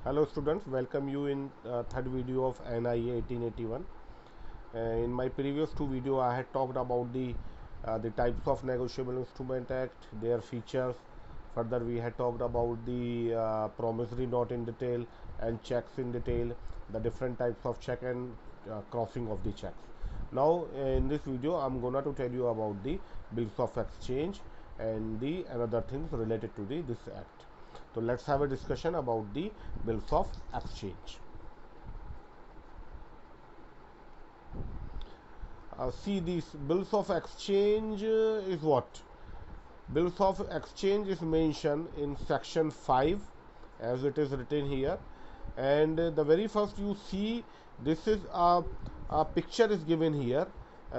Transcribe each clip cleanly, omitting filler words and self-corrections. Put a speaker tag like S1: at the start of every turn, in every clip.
S1: Hello students, welcome you in third video of NIA 1881. In my previous two video I had talked about the types of negotiable instrument act, their features. Further we had talked about the promissory note in detail and checks in detail, the different types of check and crossing of the checks. Now in this video I'm gonna to tell you about the bills of exchange and the another things related to this act. So let's have a discussion about the bills of exchange. See, these bills of exchange is what? Bills of exchange is mentioned in section 5 as it is written here, and the very first you see this is a picture is given here.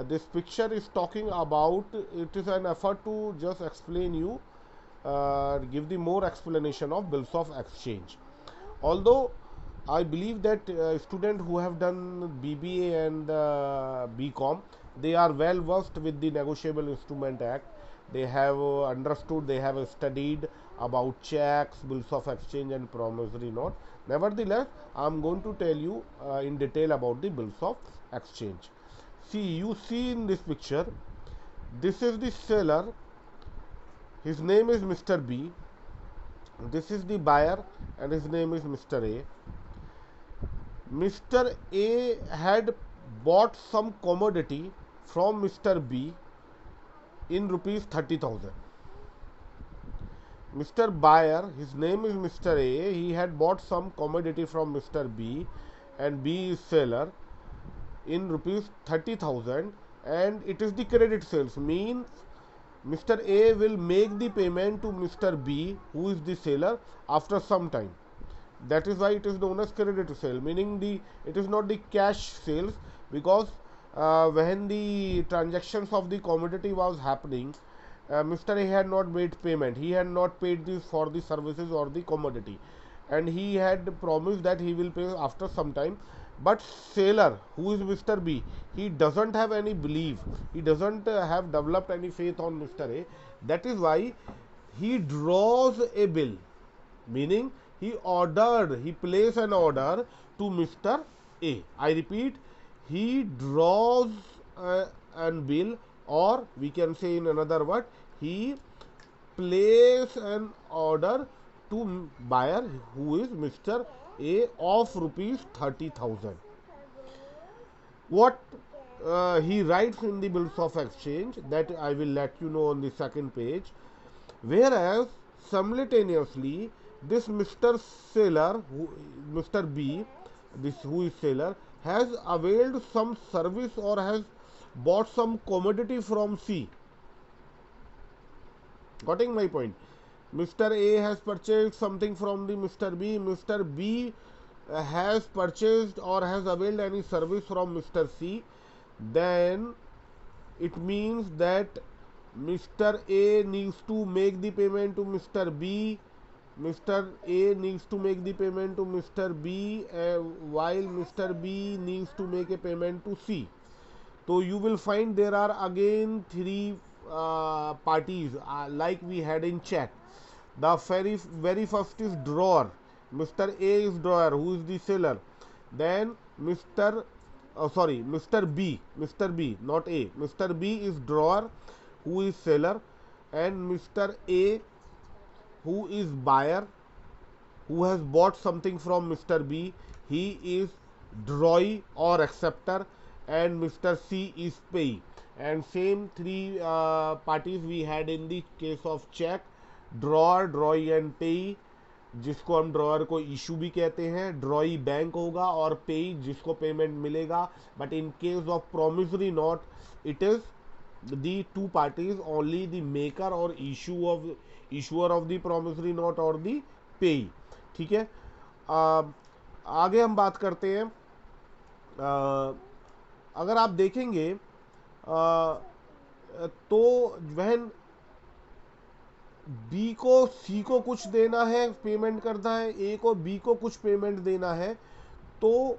S1: This picture is talking about, it is an effort to just explain you, give the more explanation of bills of exchange. Although I believe that students who have done BBA and BCom, they are well versed with the Negotiable Instrument Act. They have understood, they have studied about checks, bills of exchange and promissory note. Nevertheless, I am going to tell you in detail about the bills of exchange. See, you see in this picture, this is the seller, his name is Mr. B. This is the buyer and his name is Mr. A. Mr. A had bought some commodity from Mr. B in rupees 30,000. Mr. Buyer, his name is Mr. A, he had bought some commodity from Mr. B and B is seller in rupees 30,000, and it is the credit sales, means Mr. A will make the payment to Mr. B, who is the seller, after some time. That is why it is known as credit sale, meaning it is not the cash sales, because when the transactions of the commodity was happening, Mr. A had not made payment, he had not paid this for the services or the commodity, and he had promised that he will pay after some time. But seller, who is Mr. B, he doesn't have any belief, he doesn't have developed any faith on Mr. A. That is why he draws a bill, meaning he placed an order to Mr. A. I repeat, he draws an bill, or we can say in another word, he place an order to buyer, who is Mr. A, of rupees 30,000. What he writes in the bills of exchange, that I will let you know on the second page. Whereas simultaneously this Mr. Seller, Mr. B, this who is seller, has availed some service or has bought some commodity from C. Getting my point? Mr. A has purchased something from the Mr. B. Mr. B has purchased or has availed any service from Mr. C. Then it means that Mr. A needs to make the payment to Mr. B. Mr. A needs to make the payment to Mr. B, while Mr. B needs to make a payment to C. So you will find there are again three parties like we had in check. The very first is drawer. Mr. A is drawer, who is the seller. Then Mr. B, not A. Mr. B is drawer, who is seller, and Mr. A, who is buyer, who has bought something from Mr. B, he is drawee or acceptor, and Mr. C is payee. And same three parties we had in the case of check, drawer, ड्रॉई and पेई, जिसको हम drawer को issue भी कहते हैं, ड्रॉई bank होगा, और पेई जिसको पेमेंट मिलेगा. But in case of promissory note, it is the two parties only the maker और issuer of the promissory note और द पेई. ठीक है, आगे हम बात करते हैं. अगर आप देखेंगे तो वह बी को सी को कुछ देना है, पेमेंट करना है, ए को बी को कुछ पेमेंट देना है. तो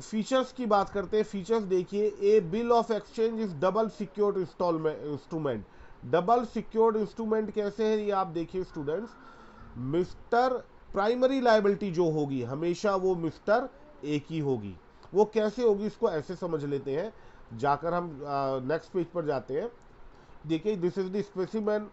S1: फीचर्स की बात करते हैं. फीचर्स देखिए, a bill of exchange is double secured instrument. Double secured instrument कैसे है ये आप देखिए स्टूडेंट्स. मिस्टर प्राइमरी लायबिलिटी जो होगी हमेशा वो मिस्टर ए की होगी। वो कैसे होगी इसको ऐसे समझ लेते हैं, जाकर हम नेक्स्ट पेज पर जाते हैं। देखिए, दिस इज द स्पेसिमेन